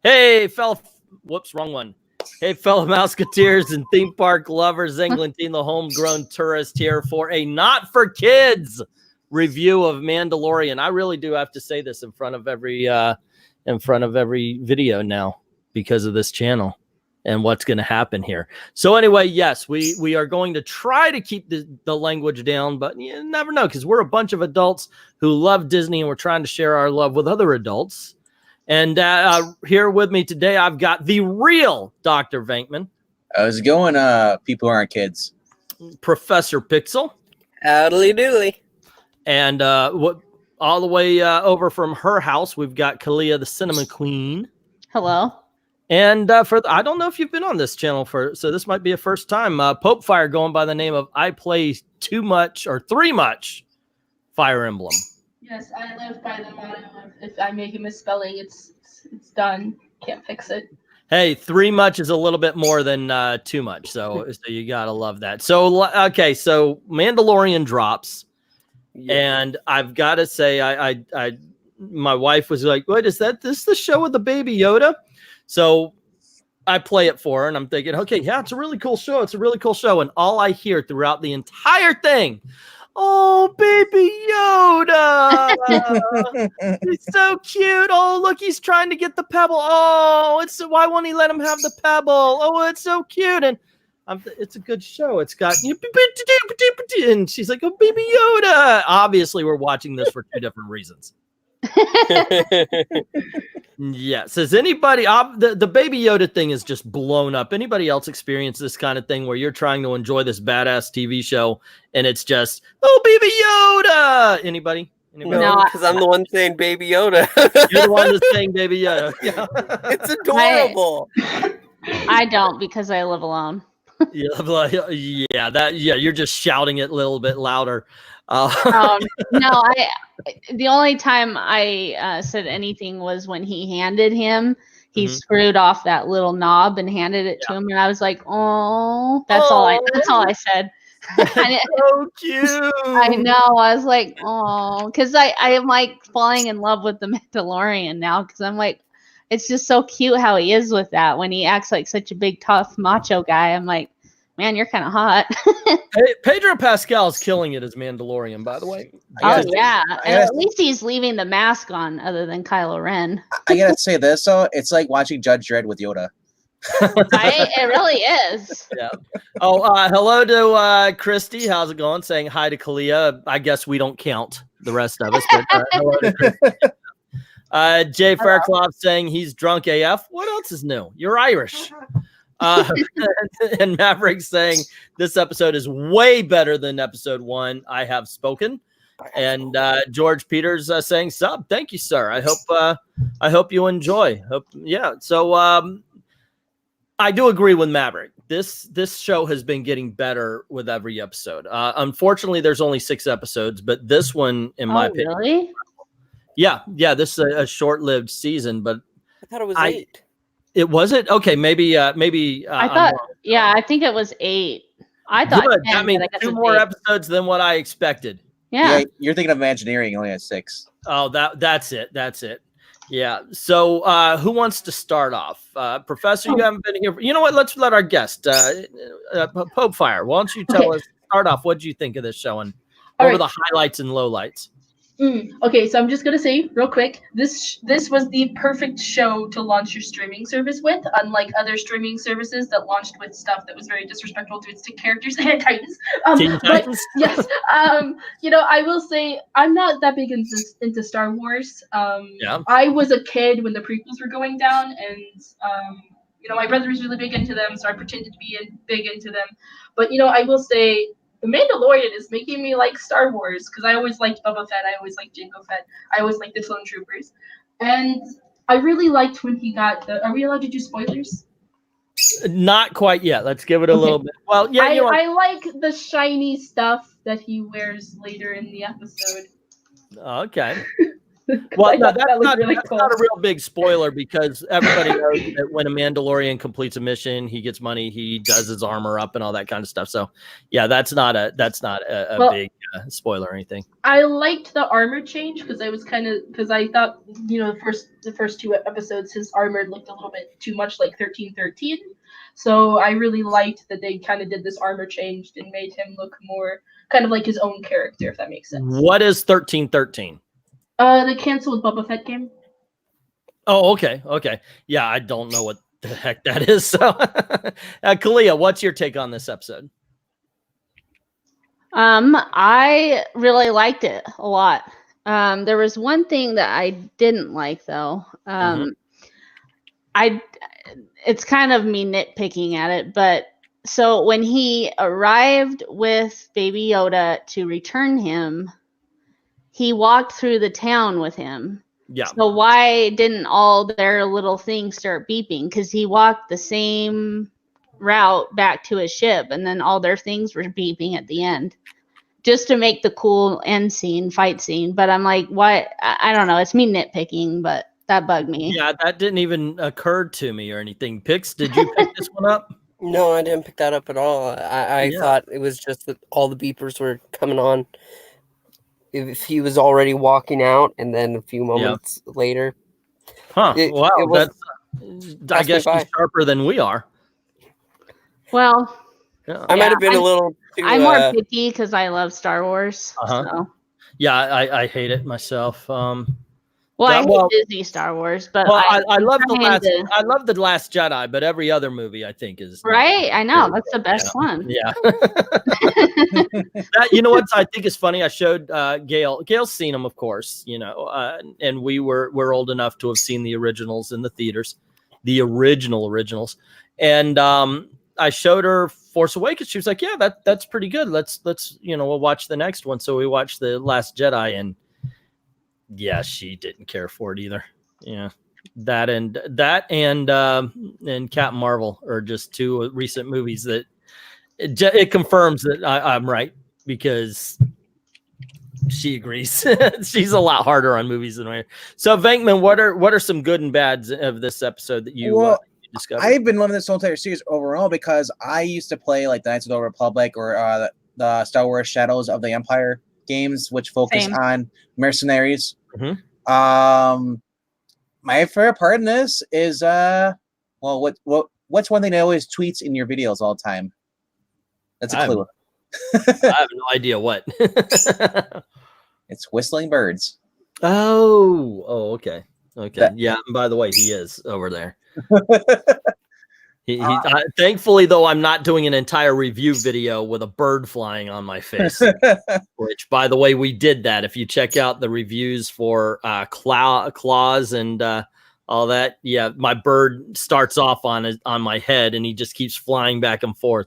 Hey, whoops, wrong one. Hey, fellow Mouseketeers and theme park lovers, Englandine, the homegrown tourist, here for a not for kids review of Mandalorian. I really do have to say this in front of every video now because of this channel and what's going to happen here. So anyway, yes, we are going to try to keep the language down, but you never know, because we're a bunch of adults who love Disney and we're trying to share our love with other adults. And here with me today, I've got the real Dr. Venkman. How's it going, people who aren't kids? Professor Pixel. Howdly doodly. And all the way over from her house, we've got Kalia, the Cinema Queen. Hello. And I don't know if you've been on this channel so this might be a first time. Pope Fire going by the name of I Play Too Much or Three Much Fire Emblem. Yes, I live by the motto of if I make a misspelling, it's done. Can't fix it. Hey, three much is a little bit more than too much, so you gotta love that. So okay, so Mandalorian drops, and I've got to say, my wife was like, "Wait, is this the show with the baby Yoda?" So I play it for her, and I'm thinking, okay, yeah, it's a really cool show. It's a really cool show, and all I hear throughout the entire thing. Oh, baby Yoda! He's so cute. Oh, look, he's trying to get the pebble. Oh, why won't he let him have the pebble? Oh, it's so cute. And it's a good show. It's got, and she's like, oh, baby Yoda. Obviously, we're watching this for two different reasons. Yes. Has anybody, the baby Yoda thing is just blown up. Anybody else experience this kind of thing where you're trying to enjoy this badass TV show and it's just, oh, baby Yoda? Anybody? No, because I'm the one saying baby Yoda. You're the one that's saying baby Yoda. Yeah. It's adorable. I don't, because I live alone. You're just shouting it a little bit louder. No, the only time I said anything was when he handed him, he screwed off that little knob and handed it to him, and I was like, oh, that's all I said. So cute. I know. I was like, oh, because I am like falling in love with the Mandalorian now, because I'm like, it's just so cute how he is with that when he acts like such a big tough macho guy. I'm like, man, you're kind of hot. Hey, Pedro Pascal's killing it as Mandalorian, by the way. Yeah. And at least he's leaving the mask on other than Kylo Ren. I gotta say this, though. It's like watching Judge Dredd with Yoda. It really is. Yeah. Oh, hello to Christy. How's it going? Saying hi to Kalia. I guess we don't count the rest of us, but hello to Christy. Jay Fairclough saying he's drunk AF. What else is new? You're Irish. And Maverick saying this episode is way better than episode 1. I have spoken. And George Peters saying sub. Thank you, sir. I hope you enjoy. So I do agree with Maverick. This show has been getting better with every episode. Unfortunately, there's only 6 episodes, but this one, in my opinion, really? Yeah. This is a short-lived season, but I thought it was 8. It was it? Okay, maybe. I thought, I think it was 8. I thought. Good. That means 2 more episodes than what I expected. Yeah, you're thinking of Imagineering only has 6. Oh, that's it. Yeah. So, who wants to start off? Professor, you haven't been here. You know what? Let's let our guest, Pope Fire. Why don't you start off? What did you think of this show and what were the highlights and lowlights? Okay, so I'm just gonna say real quick, this was the perfect show to launch your streaming service with, unlike other streaming services that launched with stuff that was very disrespectful to its characters and Titans. Titans? Yes. I will say I'm not that big into Star Wars. I was a kid when the prequels were going down, and my brother was really big into them, so I pretended to be big into them. But I will say, The Mandalorian is making me like Star Wars, because I always liked Boba Fett, I always liked Jango Fett, I always liked the Clone Troopers. And I really liked when he got are we allowed to do spoilers? Not quite yet. Let's give it a little bit. Well, yeah. I like the shiny stuff that he wears later in the episode. Okay. Well, no, that looked really that's cool. not a real big spoiler because everybody knows that when a Mandalorian completes a mission, he gets money, he does his armor up and all that kind of stuff. So, yeah, that's not a big spoiler or anything. I liked the armor change because I thought the first two episodes his armor looked a little bit too much like 1313. So I really liked that they kind of did this armor change and made him look more kind of like his own character, if that makes sense. What is 1313? The canceled Boba Fett game. Oh, okay. Yeah, I don't know what the heck that is. So, Kalia, what's your take on this episode? I really liked it a lot. There was one thing that I didn't like though. It's kind of me nitpicking at it, but so when he arrived with Baby Yoda to return him, he walked through the town with him. Yeah. So why didn't all their little things start beeping? Because he walked the same route back to his ship, and then all their things were beeping at the end, just to make the cool end scene, fight scene. But I'm like, what? I don't know. It's me nitpicking, but that bugged me. Yeah, that didn't even occur to me or anything. Pix, did you pick this one up? No, I didn't pick that up at all. I thought it was just that all the beepers were coming on. If he was already walking out, and then a few moments later. Wow, I guess he's sharper than we are. Well, I might have been a little too... I'm more picky because I love Star Wars. So. Yeah, I hate it myself. I hate Disney Star Wars, but I love the Last Jedi, but every other movie I think is right. I know that's the best one. Yeah. You know what I think is funny? I showed Gail. Gail's seen them, of course. And we're old enough to have seen the originals in the theaters, the originals. And I showed her Force Awakens. She was like, "Yeah, that's pretty good. Let's we'll watch the next one." So we watched the Last Jedi and. Yeah, she didn't care for it either. Yeah, that and Captain Marvel are just two recent movies that it confirms that I'm right because she agrees. She's a lot harder on movies than I am. So, Venkman, what are some good and bads of this episode that you discovered? I've been loving this whole entire series overall because I used to play like the Knights of the Old Republic or the Star Wars Shadows of the Empire games, which focus on mercenaries. My favorite part in this is what's one thing that always tweets in your videos all the time? That's a clue. I have no idea what. It's whistling birds. Oh, okay. Yeah, and by the way, he is over there. Thankfully, though, I'm not doing an entire review video with a bird flying on my face. Which, by the way, we did that. If you check out the reviews for claws and all that, yeah, my bird starts off on my head, and he just keeps flying back and forth.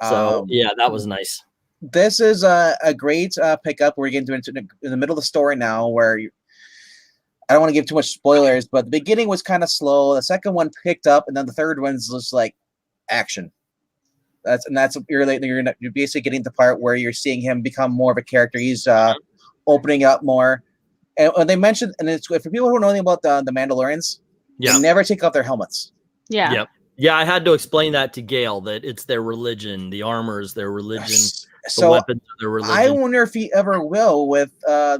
So, yeah, that was nice. This is a great pickup. We're getting into in the middle of the story now, where I don't want to give too much spoilers, but the beginning was kind of slow. The second one picked up, and then the third one's just like action. You're basically getting the part where you're seeing him become more of a character. He's opening up more. And when they mentioned, and it's for people who don't know anything about the Mandalorians, they never take off their helmets. Yeah. Yep. Yeah, I had to explain that to Gail that it's their religion. The armor is their religion. The weapons are their religion. I wonder if he ever will with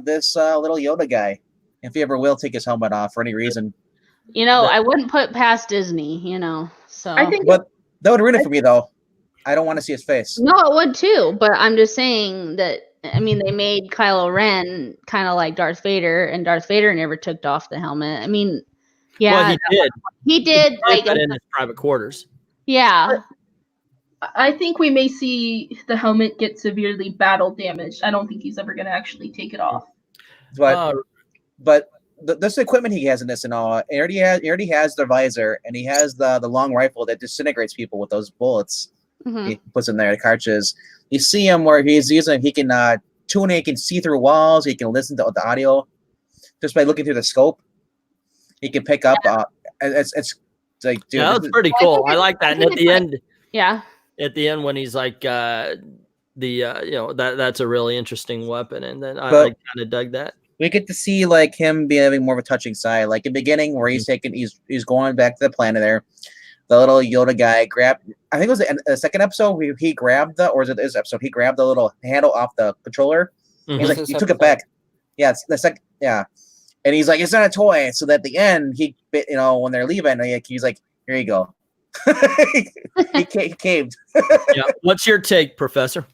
this little Yoda guy. If he ever will take his helmet off for any reason. I wouldn't put past Disney, so. I think but that would ruin it for me, though. I don't want to see his face. No, it would too, but I'm just saying that, they made Kylo Ren kind of like Darth Vader, and Darth Vader never took off the helmet. Yeah. Well, he did. He did. Like in his private quarters. Yeah. I think we may see the helmet get severely battle damaged. I don't think he's ever going to actually take it off. But this equipment he has in this and all, he already has the visor, and he has the long rifle that disintegrates people with those bullets. He puts in there, the cartridges. You see him where he's using, he can tune it, he can see through walls, he can listen to the audio just by looking through the scope. He can pick up. It's like, dude, yeah, that's pretty cool. I like that. And at the end, at the end when he's like, that's a really interesting weapon, and then I kind of dug that. we get to see like him having more of a touching side. Like in the beginning, where he's going back to the planet there. The little Yoda guy grabbed. I think it was the second episode. He grabbed or is it this episode? He grabbed the little handle off the controller. He's like, he took it back. Yeah, it's the second. Yeah, and he's like, it's not a toy. So that at the end, when they're leaving, he's like, here you go. he caved. Yeah. What's your take, Professor?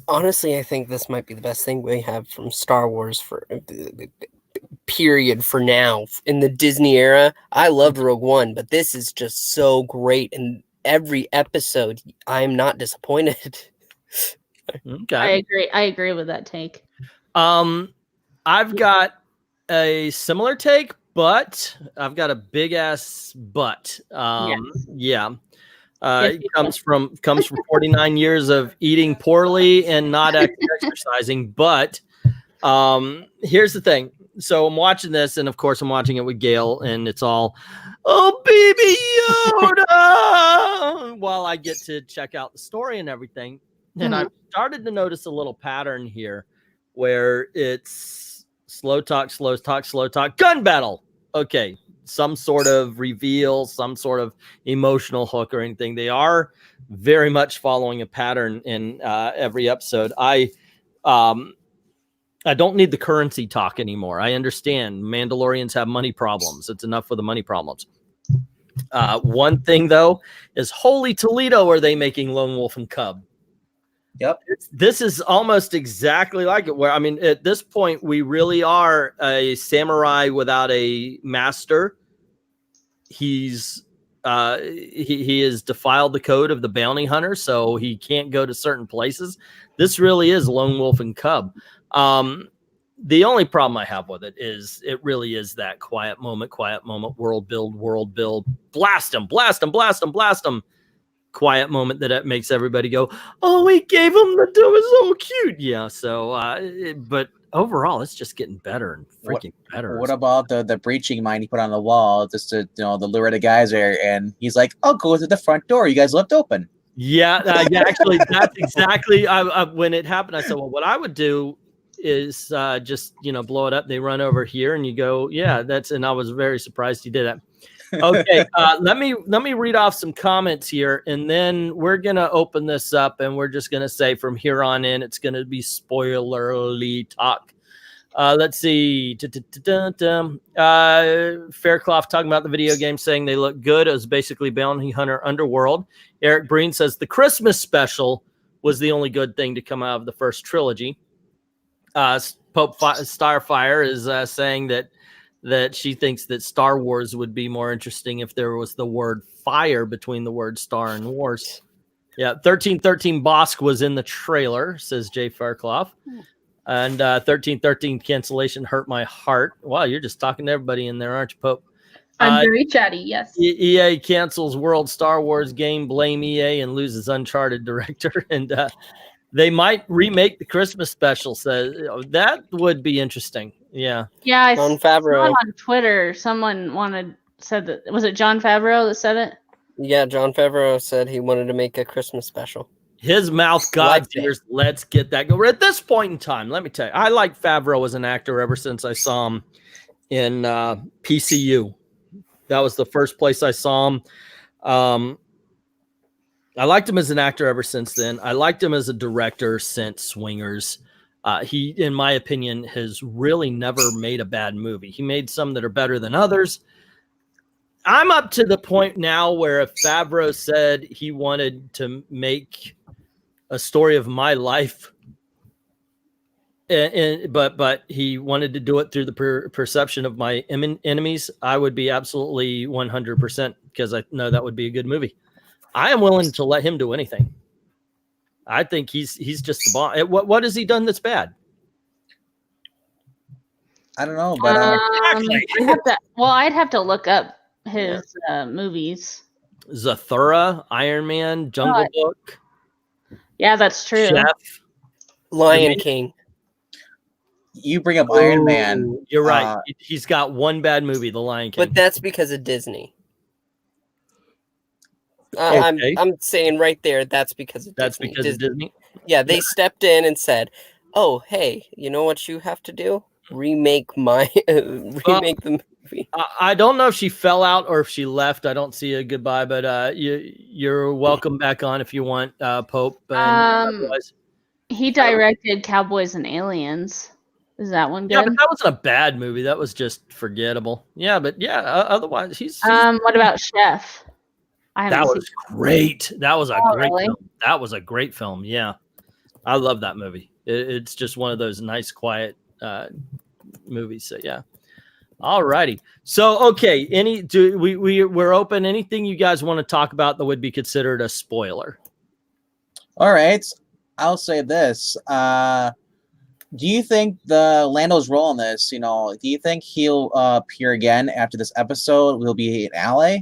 Honestly, I think this might be the best thing we have from Star Wars for period for now in the Disney era. I loved Rogue One, but this is just so great, and every episode I'm not disappointed. Okay. I agree with that take. I've got a similar take, but I've got a big ass but. Yeah. It comes from 49 years of eating poorly and not exercising. But here's the thing. So I'm watching this, and of course I'm watching it with Gail, and it's all, oh, baby Yoda, while I get to check out the story and everything. And I've started to notice a little pattern here where it's slow talk, gun battle. Okay. Some sort of reveal, some sort of emotional hook or anything. They are very much following a pattern in every episode. I don't need the currency talk anymore. I understand Mandalorians have money problems. It's enough for the money problems. One thing though is, holy Toledo, are they making Lone Wolf and Cub? Yep. This is almost exactly like it, where, I mean, at this point, we really are a samurai without a master. He's he has defiled the code of the bounty hunter, so he can't go to certain places. This really is Lone Wolf and Cub. The only problem I have with it is it really is that quiet moment, world build, blast him, quiet moment that it makes everybody go, oh, we gave him the dough, is so cute. Yeah. So, but overall, it's just getting better and freaking better. What about the breaching mine he put on the wall just to, the lure the guys there? And he's like, I'll go to the front door. You guys left open. Yeah. Actually, that's exactly when it happened. I said, well, what I would do is just, blow it up. They run over here and you go, yeah, and I was very surprised he did that. Okay, let me read off some comments here, and then we're gonna open this up, and we're just gonna say from here on in, it's gonna be spoilerly talk. Let's see. Fairclough talking about the video game, saying they look good. It was basically Bounty Hunter Underworld. Eric Breen says the Christmas special was the only good thing to come out of the first trilogy. Pope Starfire is saying that she thinks that Star Wars would be more interesting if there was the word fire between the word star and wars. Yeah, 1313 Bosk was in the trailer, says Jay Fairclough. And 1313 cancellation hurt my heart. Wow, you're just talking to everybody in there, aren't you, Pope? I'm very chatty, yes. EA cancels World Star Wars game, blame EA, and loses Uncharted director. And they might remake the Christmas special. Says that would be interesting. Yeah. Yeah, I John saw Favreau on Twitter. Someone said that. Was it John Favreau that said it? Yeah, John Favreau said he wanted to make a Christmas special. His mouth, God tears. Let's get that going. At this point in time, let me tell you, I like Favreau as an actor ever since I saw him in PCU. That was the first place I saw him. I liked him as an actor ever since then. I liked him as a director since Swingers. He, in my opinion, has really never made a bad movie. He made some that are better than others. I'm up to the point now where if Favreau said he wanted to make a story of my life, but he wanted to do it through the perception of my enemies, I would be absolutely 100%, because I know that would be a good movie. I am willing to let him do anything. I think he's just the bomb. What has he done that's bad? I don't know, but I'd have to look up his movies. Zathura, Iron Man, Jungle Book. Yeah, that's true. Chef, Lion King. You bring up Iron Man. You're right. He's got one bad movie, The Lion King. But that's because of Disney. Okay. I'm saying right there, that's because of Disney. That's because of Disney? Yeah, they stepped in and said, Oh, hey, you know what you have to do? Remake my remake the movie. I don't know if she fell out or if she left. I don't see a goodbye, but you're welcome back on if you want, Pope. He directed Cowboys and Aliens. Is that one good? Yeah, but that wasn't a bad movie. That was just forgettable. Yeah, but yeah, otherwise he's what about Chef? That was great. That was a great really? film. That was a great film. Yeah, I love that movie. It's just one of those nice, quiet movies. So yeah. All righty. So okay, we're open. Anything you guys want to talk about that would be considered a spoiler? All right, I'll say this. Do you think the Lando's role in this? Do you think he'll appear again after this episode? Will be an ally?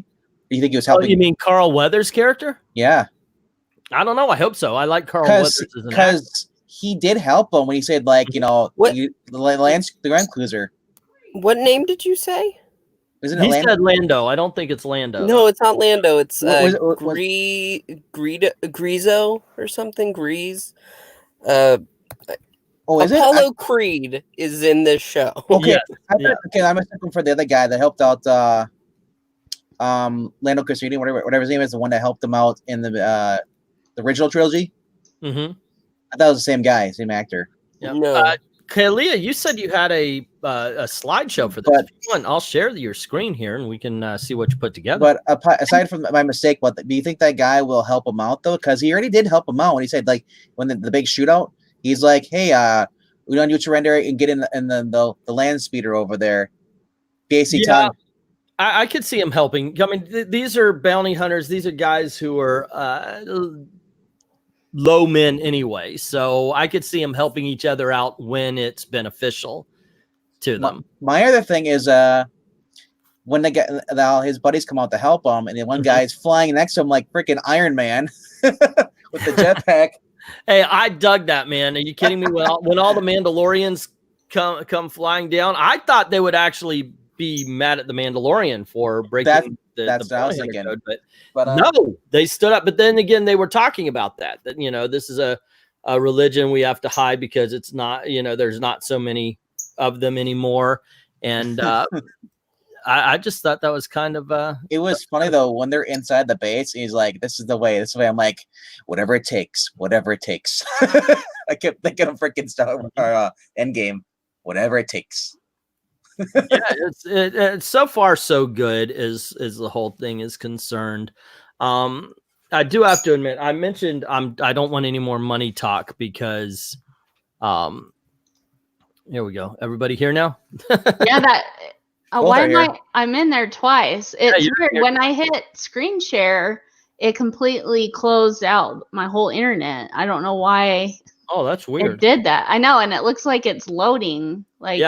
Do you think he was helping? Oh, you mean Carl Weathers' character? Yeah. I don't know. I hope so. I like Carl Weathers as an actor. Because he did help him when he said, like, the Grand Cruiser. What name did you say? Isn't it He Lando? said Lando. I don't think it's Lando. No, it's not Lando. It's Greedo Greezo or something. Grease. Is Apollo Creed is in this show. Okay. Yeah. Okay, I'm looking for the other guy that helped out Lando Calrissian, whatever his name is, the one that helped him out in the original trilogy. Mm-hmm. I thought it was the same guy, same actor. Yeah. No. Kalia, you said you had a slideshow for this. If you want, I'll share your screen here and we can see what you put together. But aside from my mistake, do you think that guy will help him out though? Because he already did help him out when he said, like, when the big shootout, he's like, "Hey, we don't need to surrender and get in the land speeder over there." BAC time. I could see him helping. I mean, these are bounty hunters. These are guys who are low men anyway. So I could see them helping each other out when it's beneficial to them. My other thing is when his buddies come out to help him, and then one guy's flying next to him like freaking Iron Man with the jetpack. Hey, I dug that, man. Are you kidding me? When all the Mandalorians come flying down, I thought they would actually be mad at the Mandalorian for breaking that's the what I was thinking. code, but no, they stood up. But then again, they were talking about that this is a religion we have to hide because it's not, there's not so many of them anymore. And I just thought that was kind of it was funny though when they're inside the base and he's like, this is the way. I'm like, whatever it takes. I kept thinking of freaking Endgame, whatever it takes. Yeah, it's so far so good as the whole thing is concerned. I do have to admit, I mentioned I don't want any more money talk because here we go. Everybody here now? Yeah, why am I'm in there twice. It's weird. When I hit screen share, it completely closed out my whole internet. I don't know why. Oh, that's weird. It did that. I know, and it looks like it's loading. Like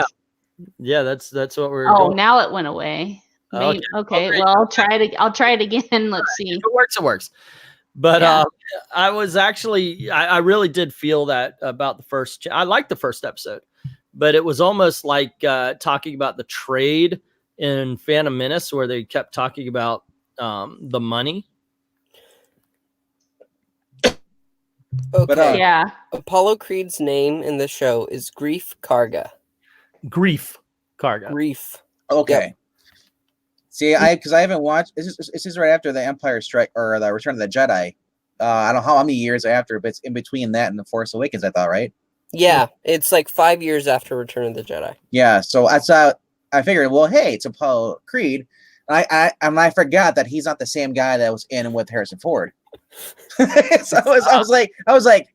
yeah, that's what we're. Oh, doing. Now it went away. Maybe, okay. Well, I'll try it again. Let's see. If it works, it works. But I was actually, I really did feel that about the first. I liked the first episode, but it was almost like talking about the trade in Phantom Menace, where they kept talking about the money. Okay. But, Apollo Creed's name in the show is Grief Karga. Grief Karga. Grief. Okay. Yep. See, because I haven't watched. This is right after the Empire Strike or the Return of the Jedi. I don't know how many years after, but it's in between that and the Force Awakens. I thought, right? Yeah, it's like 5 years after Return of the Jedi. Yeah, so that's how I figured. Well, hey, it's Apollo Creed. I forgot that he's not the same guy that was in with Harrison Ford. So I was like,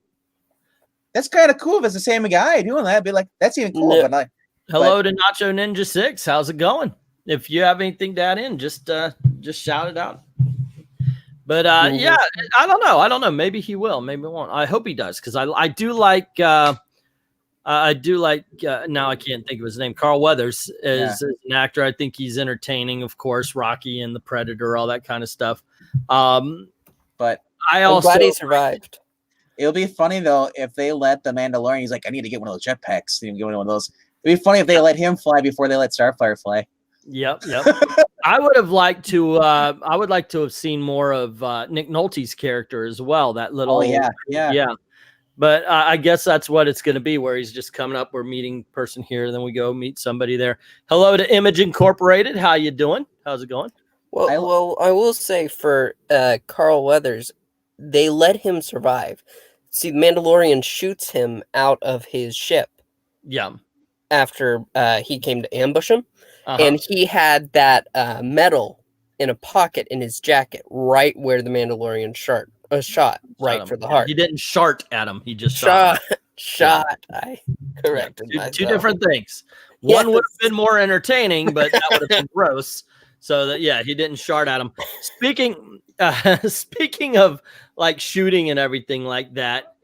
that's kind of cool if it's the same guy doing that. I'd be like, that's even cool. Yeah. But hello to Nacho Ninja 6. How's it going? If you have anything to add in, just shout it out. But yeah, I don't know. Maybe he will. Maybe he won't. I hope he does because I do like. I do like. Now I can't think of his name. Carl Weathers is an actor. I think he's entertaining. Of course, Rocky and the Predator, all that kind of stuff. But I'm glad he survived. It'll be funny though if they let the Mandalorian. He's like, I need to get one of those jetpacks. Get one of those. It'd be funny if they let him fly before they let Starfire fly. Yep. I would have liked to. I would like to have seen more of Nick Nolte's character as well. That little, yeah. But I guess that's what it's going to be, where he's just coming up. We're meeting person here, then we go meet somebody there. Hello to Image Incorporated. How you doing? How's it going? Well, I will say for Carl Weathers, they let him survive. See, the Mandalorian shoots him out of his ship. Yeah. After he came to ambush him, and he had that medal in a pocket in his jacket, right where the Mandalorian shot right for the heart. He didn't shart at him. He just shot. Shot. I corrected myself. Two different things. One would have been more entertaining, but that would have been gross. So that he didn't shart at him. Speaking of like shooting and everything like that,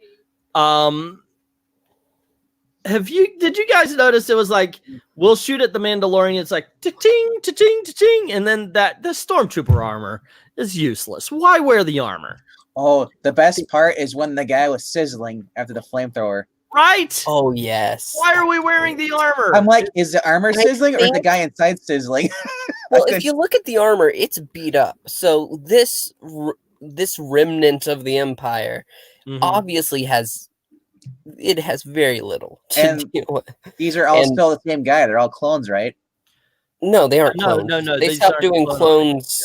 did you guys notice it was like, we'll shoot at the Mandalorian, it's like ta-ting, ta-ting, ta-ting, and then the stormtrooper armor is useless. Why wear the armor? Oh, the best part is when the guy was sizzling after the flamethrower. Right? Oh, yes. Why are we wearing the armor? I'm like, is the armor sizzling or is the guy inside sizzling? Well, if you look at the armor, it's beat up. So this remnant of the Empire obviously has very little to deal with. These are all still the same guy. They're all clones, right? No, they aren't clones. No. They stopped doing clones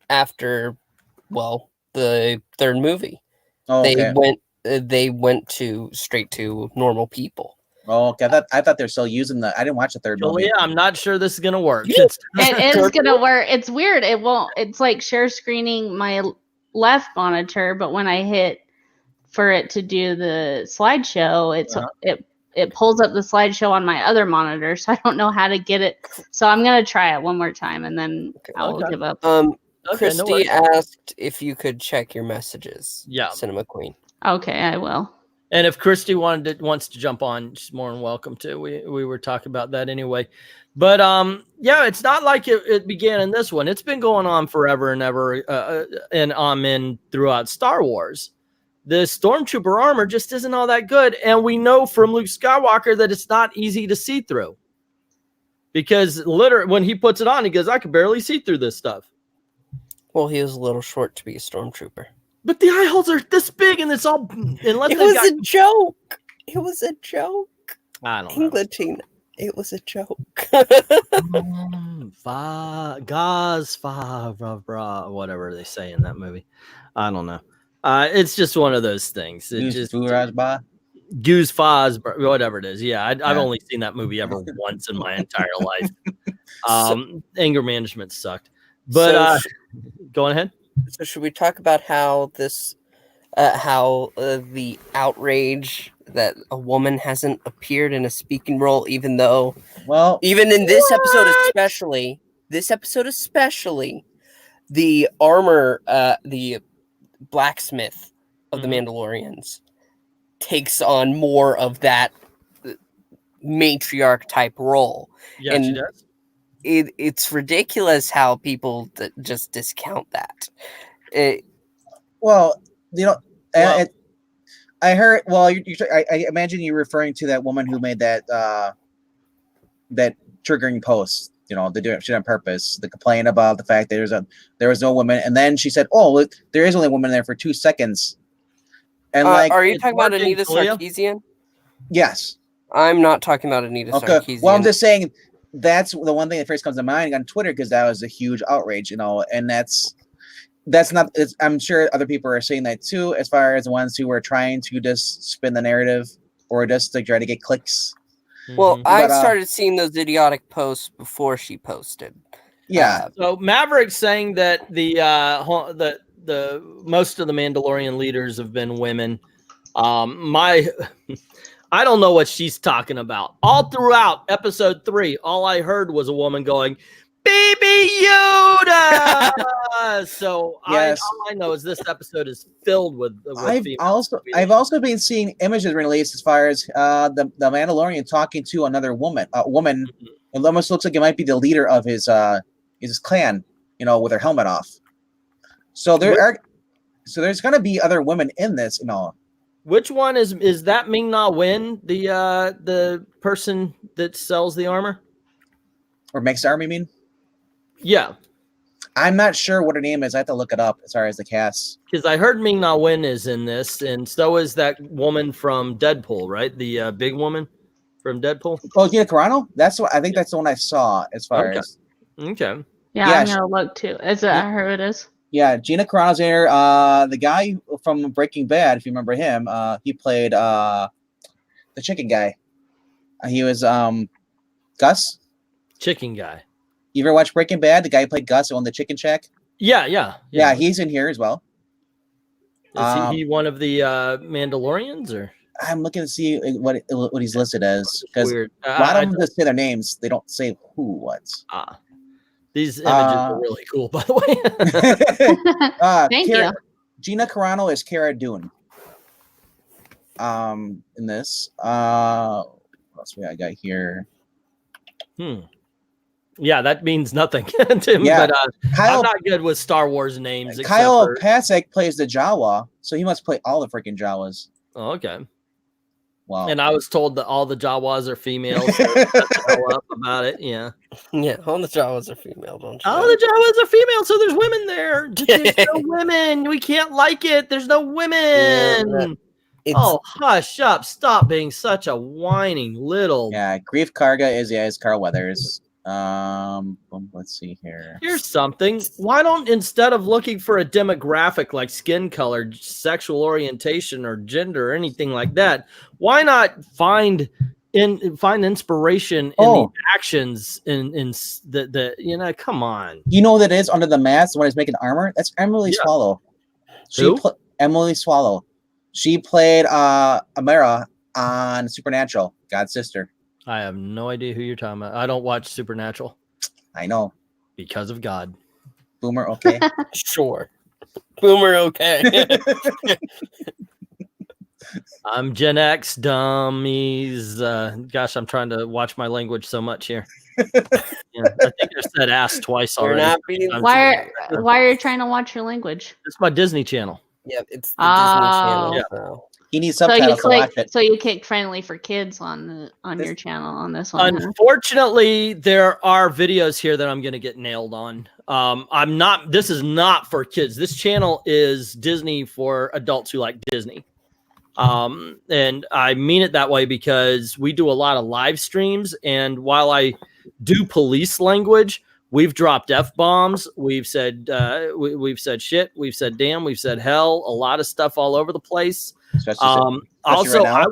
after, the third movie. Oh, okay. They went straight to normal people. Oh, okay. I thought they're still using I didn't watch the third movie. Yeah, I'm not sure this is gonna work. It is gonna work. It's weird. It won't. It's like share screening my left monitor, but when I hit for it to do the slideshow, it pulls up the slideshow on my other monitor, so I don't know how to get it. So I'm gonna try it one more time, and then I'll give up. Christy asked if you could check your messages. Yeah, Cinema Queen. Okay, I will. And if Christy wants to jump on, she's more than welcome to. We were talking about that anyway. But it's not like it began in this one. It's been going on forever and ever, and throughout Star Wars. The Stormtrooper armor just isn't all that good, and we know from Luke Skywalker that it's not easy to see through. Because literally, when he puts it on, he goes, "I could barely see through this stuff." Well, he was a little short to be a Stormtrooper. But the eye holes are this big, and it's all. It was a joke. It was a joke. I don't know. Englatina. It was a joke. Whatever they say in that movie. I don't know. It's just one of those things. Goose Faz, whatever it is. Yeah, I've only seen that movie ever once in my entire life. Anger management sucked. But go on ahead. So should we talk about how this, the outrage that a woman hasn't appeared in a speaking role, even in this episode especially, the armor, the blacksmith of the Mandalorians takes on more of that matriarch type role. Yeah, and she does. It's ridiculous how people just discount that. I heard. Well, I imagine you're referring to that woman who made that triggering post. They do it on purpose. The complaint about the fact that there was no woman, and then she said, "Oh, look, there is only a woman there for 2 seconds." And are you talking about Anita Sarkeesian? Yes. I'm not talking about Anita Sarkeesian. Well, I'm just saying that's the one thing that first comes to mind on Twitter, because that was a huge outrage, and that's not. I'm sure other people are saying that too, as far as the ones who were trying to just spin the narrative or just to try to get clicks. Well, I started seeing those idiotic posts before she posted. Yeah. So Maverick's saying that the most of the Mandalorian leaders have been women. I don't know what she's talking about. All throughout episode 3, all I heard was a woman going, "Baby Yoda." So yes. All I know is this episode is filled with I've also been seeing images released as far as the Mandalorian talking to another woman. It almost looks like it might be the leader of his clan, with her helmet off. So there's going to be other women in this, Which one is that? Ming-Na Wen, the person that sells the armor, or makes the armor? You mean? Yeah. I'm not sure what her name is. I have to look it up as far as the cast. Because I heard Ming-Na Wen is in this, and so is that woman from Deadpool, right? The big woman from Deadpool. Oh, Gina Carano? That's what I think. That's the one I saw as far as. Okay. Yeah, Yeah, I'm gonna look too. Is it her? It is. Yeah, Gina Carano's in here. The guy from Breaking Bad, if you remember him, he played the chicken guy. He was Gus. Chicken guy. You ever watch Breaking Bad? The guy who played Gus on the Chicken Shack. Yeah. He's in here as well. Is he one of the Mandalorians, or? I'm looking to see what he's listed as, because Weird. a lot of them just say their names. They don't say who what. These images are really cool, by the way. Thank you. Gina Carano is Cara Dune. In this. What else I got here? Yeah, that means nothing to me, but I'm not good with Star Wars names. Kyle Pasek plays the Jawa, so he must play all the freaking Jawas. Oh, okay. Wow. And I was told that all the Jawas are females. So up about it. Yeah, all the Jawas are female, don't you? All the Jawas are female, so there's women there. There's no women. We can't like it. There's no women. Oh, hush up. Stop being such a whining little. Yeah, Grief Karga is Carl Weathers. Let's see here. Here's something. Why don't, instead of looking for a demographic like skin color, sexual orientation, or gender, or anything like that, why not find inspiration in the actions in the come on. You know what that is under the mask when he's making armor? That's Emily Swallow. Emily Swallow. She played Amara on Supernatural, God's sister. I have no idea who you're talking about. I don't watch Supernatural. I know. Because of God. Boomer, okay. Sure. Boomer, okay. I'm Gen X, dummies. Gosh, I'm trying to watch my language so much here. I think I said ass twice already. Why are you trying to watch your language? It's my Disney channel. Yeah, it's the Disney channel. Yeah. So. You need subtitles to watch it. So you click friendly for kids on your channel on this one. Unfortunately, there are videos here that I'm going to get nailed on. This is not for kids. This channel is Disney for adults who like Disney. And I mean it that way because we do a lot of live streams, and while I do police language, we've dropped F-bombs, we've said shit, we've said damn, we've said hell, a lot of stuff all over the place. Also, right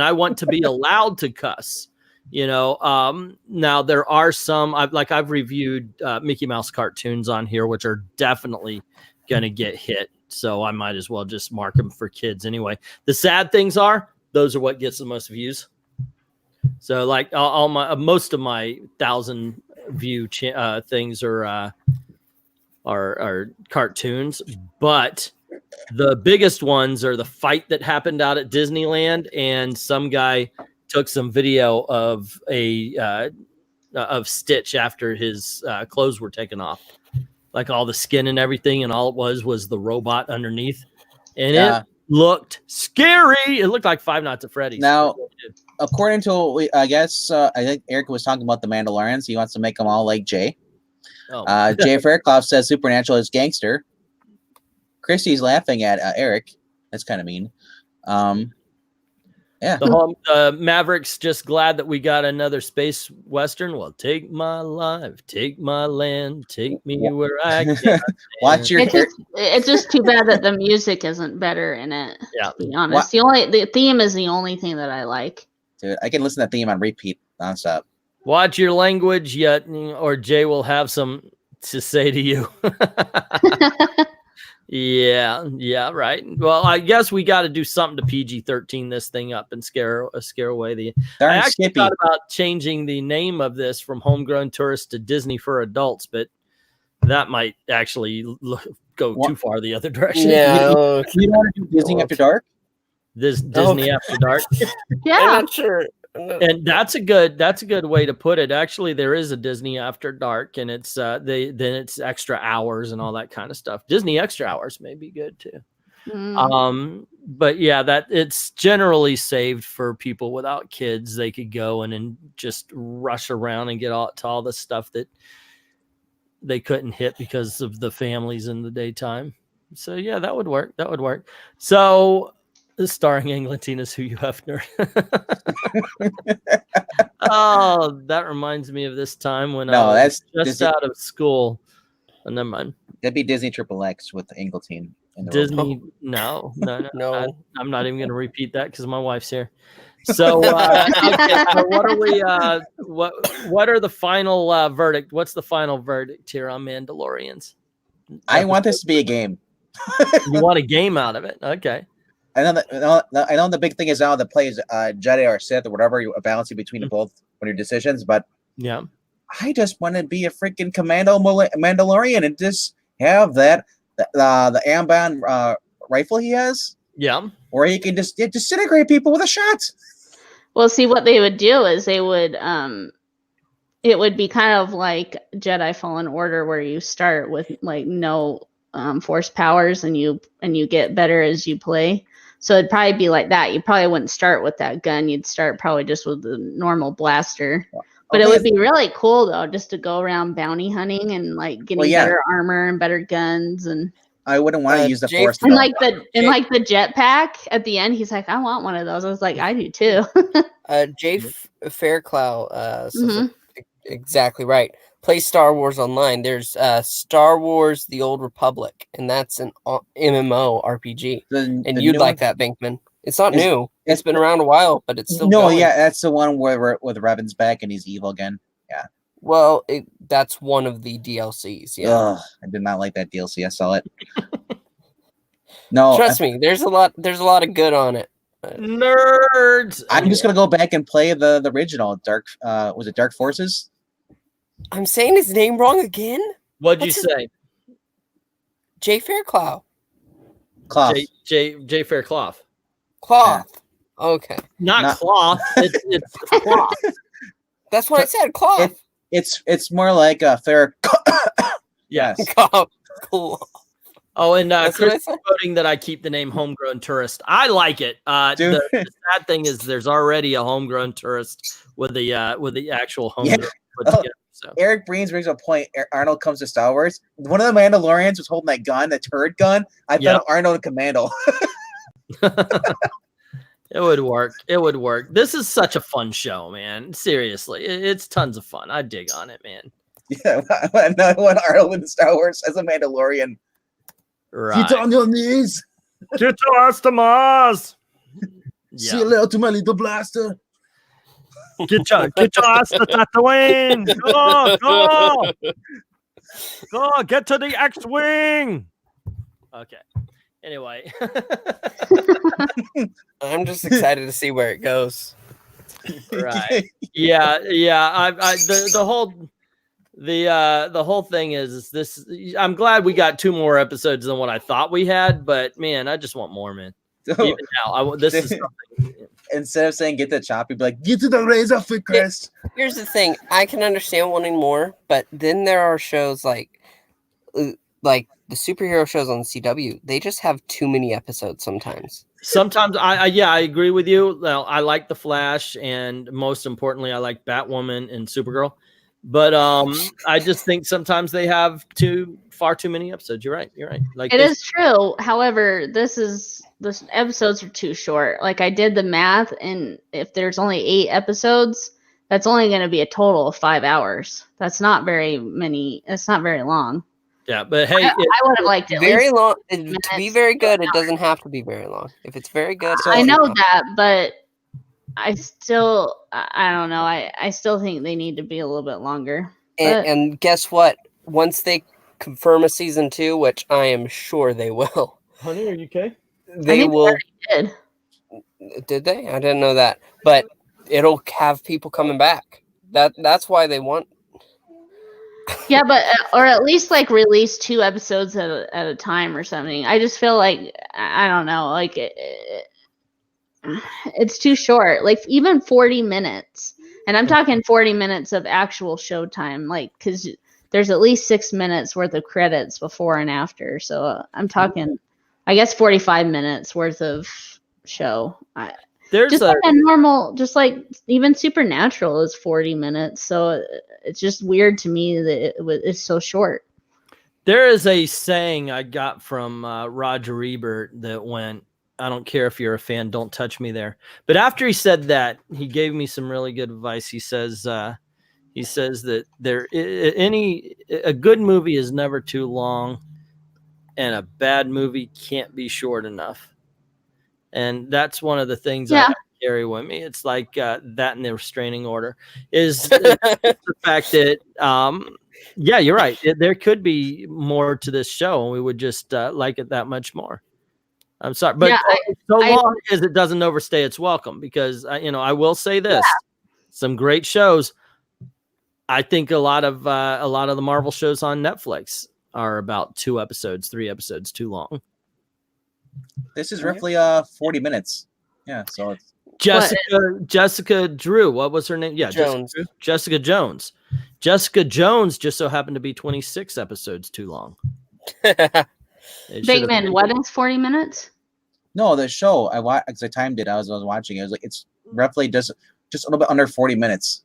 I want to be allowed to cuss. Now there are some I've reviewed Mickey Mouse cartoons on here, which are definitely gonna get hit. So I might as well just mark them for kids anyway. The sad things are those are what gets the most views. So like most of my 1,000 view things are cartoons, but the biggest ones are the fight that happened out at Disneyland, and some guy took some video of of Stitch after his clothes were taken off, like all the skin and everything, and all it was the robot underneath, and it looked scary. It looked like Five Nights at Freddy's. Now, according to I think Eric was talking about the Mandalorians. He wants to make them all like Jay. Jay Fairclough says Supernatural is gangster. Christy's laughing at Eric. That's kind of mean. Yeah. The Mavericks just glad that we got another space western. Well, take my life, take my land, take me where I can. Watch your. It's just too bad that the music isn't better in it. Yeah. To be honest, the theme is the only thing that I like. Dude, I can listen to that theme on repeat nonstop. Watch your language, or Jay will have some to say to you. Yeah, right. Well, I guess we got to do something to PG-13 this thing up and scare away the. I actually thought about changing the name of this from Homegrown Tourist to Disney for Adults, but that might actually go too far the other direction. Yeah, you want to do Disney After Dark? Disney After Dark. Yeah, I'm not sure. And that's a good way to put it. Actually, there is a Disney After Dark, and it's then it's extra hours and all that kind of stuff. Disney Extra Hours may be good too. But yeah, that it's generally saved for people without kids. They could go and just rush around and get to all the stuff that they couldn't hit because of the families in the daytime. So yeah, that would work. That would work. So starring Englantina's Who You Have Nerd. Oh, that reminds me of this time when I was just out of school. Oh, never mind. That'd be Disney Triple X with Englantine. Disney, no. I'm not even going to repeat that because my wife's here. So, okay, so what are we? What are the final verdict? What's the final verdict here on Mandalorians? I want this to be a game. You want a game out of it? Okay. I know the big thing is now that plays Jedi or Sith or whatever, you balancing between the both on your decisions. But yeah, I just want to be a freaking commando Mandalorian and just have that the Amban rifle he has. Yeah, or he can just disintegrate people with a shot. Well, see, what they would do is they would it would be kind of like Jedi Fallen Order, where you start with like no force powers and you get better as you play. So it'd probably be like that. You probably wouldn't start with that gun. You'd start probably just with the normal blaster. But it would be really cool though, just to go around bounty hunting and like getting better armor and better guns. And I wouldn't want to use the force. And like the jetpack at the end, he's like, I want one of those. I was like, I do too. FAIRCLOUGH says exactly right. Play Star Wars Online. There's Star Wars: The Old Republic, and that's an MMO RPG. And you'd like that, Binkman. It's not new. It's been around a while, but it's still going. Yeah, that's the one where with Revan's back and he's evil again. Yeah. Well, that's one of the DLCs. Yeah. Ugh, I did not like that DLC. I saw it. No, trust me. There's a lot of good on it. Nerds. I'm just gonna go back and play the original Dark. Was it Dark Forces? I'm saying his name wrong again. What'd you say? J. FAIRCLOUGH. Cloth. J. FAIRCLOUGH. Cloth. Yeah. Okay. Not cloth. It's cloth. That's what I said. Cloth. It's more like a fair. Yes. Cool. Oh, and Chris voting that I keep the name Homegrown Tourist. I like it. The sad thing is there's already a Homegrown Tourist with the actual homegrown put together. So. Eric Breen brings a point. Arnold comes to Star Wars. One of the Mandalorians was holding that gun, the turret gun. I thought Arnold Commando. It would work. It would work. This is such a fun show, man. Seriously, it's tons of fun. I dig on it, man. Yeah, when Arnold in Star Wars as a Mandalorian. Right. Get on your knees. Get your ass to Mars. Say hello to my little blaster. Get your ass to Tatooine. Go. Get to the X-Wing. Okay. Anyway. I'm just excited to see where it goes. Right. Yeah. The whole thing is this. I'm glad we got 2 more episodes than what I thought we had, but man, I just want more, man. Even now, this is something. Instead of saying get the chop, you'd be like, get to the razor for Chris. Here's the thing. I can understand wanting more, but then there are shows like the superhero shows on CW. They just have too many episodes sometimes. Sometimes I agree with you. Well, I like The Flash, and most importantly, I like Batwoman and Supergirl. But I just think sometimes they have far too many episodes. You're right. Like it is true. However, the episodes are too short. Like I did the math, and if there's only 8 episodes, that's only going to be a total of 5 hours. That's not very many. It's not very long. Yeah, but hey, I would have liked it very long. To be very good, it doesn't have to be very long. If it's very good, I know that, but I don't know. I still think they need to be a little bit longer. And guess what? Once they confirm a season 2, which I am sure they will. Honey, are you okay? They will. They did they? I didn't know that. But it'll have people coming back. That's why they want. Yeah, but or at least like release 2 episodes at a time or something. I just feel like I don't know, like it's too short. Like even 40 minutes, and I'm talking 40 minutes of actual showtime, like because there's at least 6 minutes worth of credits before and after. So I'm talking, I guess 45 minutes worth of show. There's just like a normal, just like even Supernatural is 40 minutes. So it's just weird to me that it's so short. There is a saying I got from Roger Ebert that went, I don't care if you're a fan, don't touch me there. But after he said that, he gave me some really good advice. He says that a good movie is never too long, and a bad movie can't be short enough. And that's one of the things I carry with me. It's like that in the restraining order is the fact that, yeah, you're right. There could be more to this show, and we would just like it that much more. I'm sorry, but so long as it doesn't overstay its welcome, because I will say this: some great shows. I think a lot of the Marvel shows on Netflix are about 2 episodes, 3 episodes too long. This is roughly 40 minutes. Yeah, so it's Jessica Drew. What was her name? Yeah, Jones. Jessica Jones. Jessica Jones just so happened to be 26 episodes too long. Bateman, what is 40 minutes? No, the show I watched, because I timed it. I was watching. It was like it's roughly just a little bit under 40 minutes.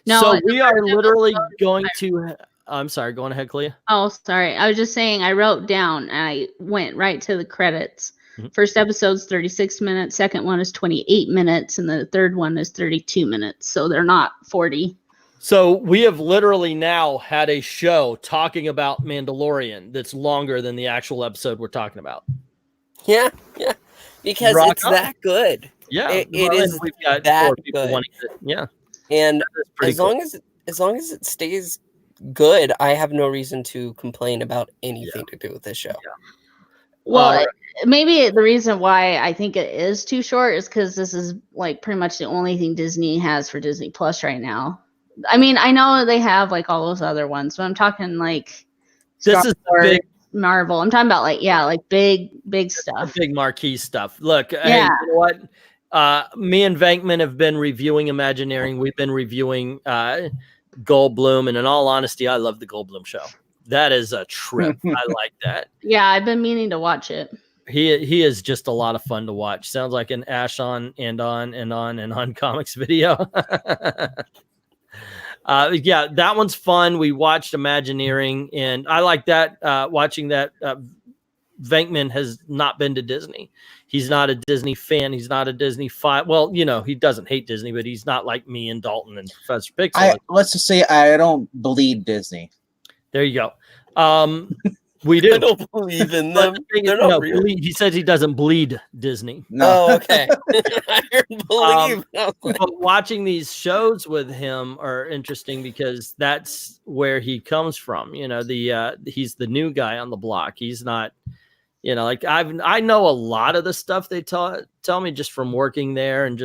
No, so we are literally going to. I'm sorry. Go on ahead, Clea. Oh, sorry. I was just saying. I wrote down. I went right to the credits. First episode's 36 minutes. Second one is 28 minutes, and the third one is 32 minutes. So they're not 40. So we have literally now had a show talking about Mandalorian that's longer than the actual episode we're talking about. Yeah, because it's that good. Yeah, it is. We've got that 4 people wanting it. Yeah, and as long as it stays good, I have no reason to complain about anything to do with this show. Yeah. Well, maybe the reason why I think it is too short is because this is like pretty much the only thing Disney has for Disney Plus right now. I mean, I know they have like all those other ones, but I'm talking like this is big Marvel. I'm talking about like big stuff, big marquee stuff. Look, hey, you know what? Me and Vankman have been reviewing Imagineering. We've been reviewing Goldblum, and in all honesty, I love the Goldblum show. That is a trip. I like that. Yeah, I've been meaning to watch it. He is just a lot of fun to watch. Sounds like an Ash on comics video. Yeah, that one's fun. We watched Imagineering, and I like that. Watching that, Venkman has not been to Disney. He's not a Disney fan. He's not a Disney fan. Well, he doesn't hate Disney, but he's not like me and Dalton and Professor Pixel. Let's just say I don't bleed Disney. There you go. We do. I don't believe in them. They're not real. He says he doesn't bleed Disney. No. Oh, okay. I believe. But watching these shows with him are interesting because that's where he comes from. He's the new guy on the block. He's not, I know a lot of the stuff they tell me just from working there and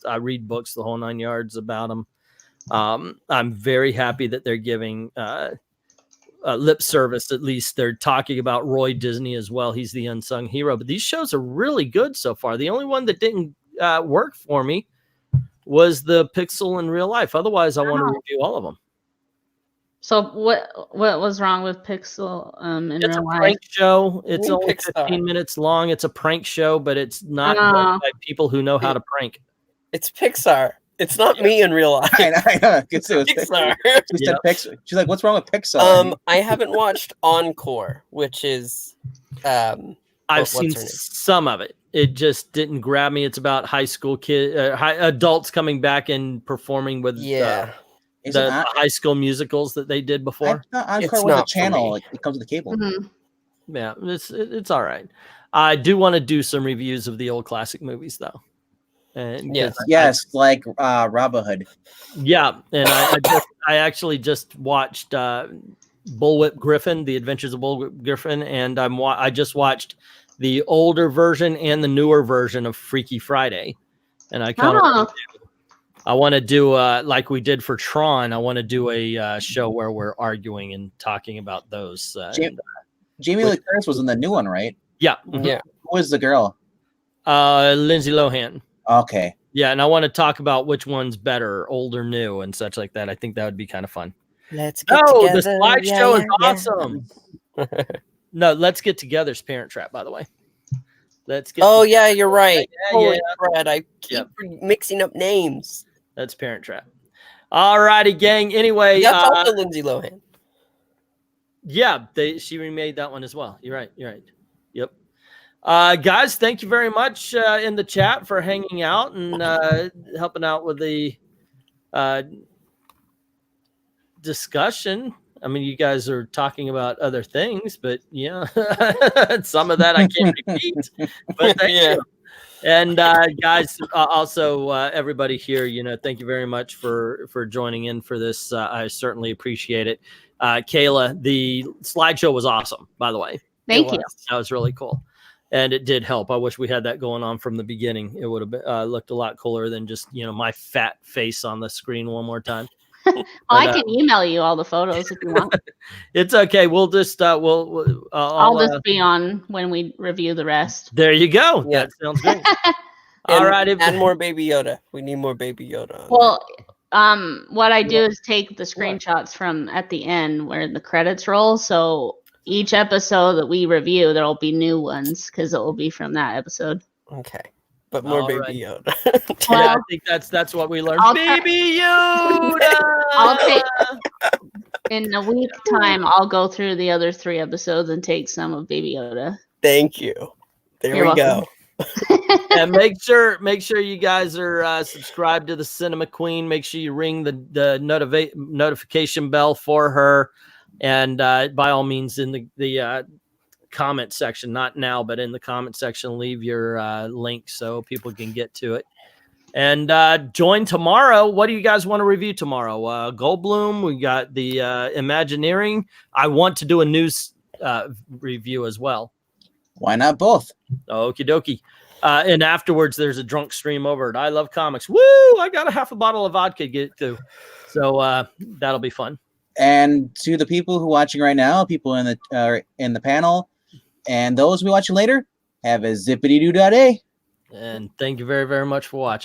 I read books the whole 9 yards about him. I'm very happy that they're giving lip service. At least they're talking about Roy Disney as well. He's the unsung hero, but these shows are really good so far. The only one that didn't work for me was the Pixel in real life. Otherwise, I want to review all of them. So what was wrong with Pixel in real life? It's a prank show. It's only 15 minutes long. It's a prank show, but it's not done by people who know how to prank. It's Pixar. It's not me in real life. I know. Pixar. Pixar. She's like, "What's wrong with Pixar?" I haven't watched Encore, which is I've seen some of it. It just didn't grab me. It's about high school adults coming back and performing with the High School Musicals that they did before. Encore with the channel. It comes with the cable. Mm-hmm. Yeah, it's all right. I do want to do some reviews of the old classic movies though. And like Robin Hood. Yeah, and I actually just watched Bullwhip Griffin, The Adventures of Bullwhip Griffin, and I just watched the older version and the newer version of Freaky Friday, and I kind of I want to do like we did for Tron. I want to do a show where we're arguing and talking about those. Jamie Lee Curtis was in the new one, right? Yeah, yeah. Who was the girl? Lindsay Lohan. Okay. Yeah, and I want to talk about which one's better, old or new, and such like that. I think that would be kind of fun. Let's get together. The slideshow is awesome. No, Let's Get Together's Parent Trap, by the way. Let's get. Oh yeah, you're right. Yeah. Brad, I keep mixing up names. That's Parent Trap. All righty, gang. Anyway, That's also Lindsay Lohan. Yeah, she remade that one as well. You're right. You're right. Yep. Guys, thank you very much in the chat for hanging out and helping out with the discussion. I mean, you guys are talking about other things, but yeah, some of that I can't repeat. But thank you. And guys, also everybody here, thank you very much for joining in for this. I certainly appreciate it. Kayla, the slideshow was awesome, by the way. Thank you. That was really cool. And it did help. I wish we had that going on from the beginning. It would have looked a lot cooler than just, my fat face on the screen one more time. I can email you all the photos if you want. It's okay. We'll just I'll just be on when we review the rest. There you go. Yeah. That sounds great. All right. And more Baby Yoda. We need more Baby Yoda. Well, what I do is take the screenshots from at the end where the credits roll. So each episode that we review, there will be new ones because it will be from that episode. Okay. But more Baby Yoda. Yeah, I think that's what we learned. Baby Yoda. I'll take in a week time. I'll go through the other 3 episodes and take some of Baby Yoda. Thank you. There You're we welcome. go. And make sure you guys are subscribed to the Cinema Queen. Make sure you ring the notification bell for her, and by all means in the comment section, not now, but in the comment section, leave your link so people can get to it. And join tomorrow. What do you guys want to review tomorrow? Goldblum. We got the Imagineering. I want to do a news review as well. Why not both? Okie dokie. And afterwards, there's a drunk stream over at I Love Comics. Woo! I got a half a bottle of vodka to get to. So that'll be fun. And to the people who are watching right now, people in the panel, and those who are watching later, have a zippity-doo-dah day. And thank you very, very much for watching.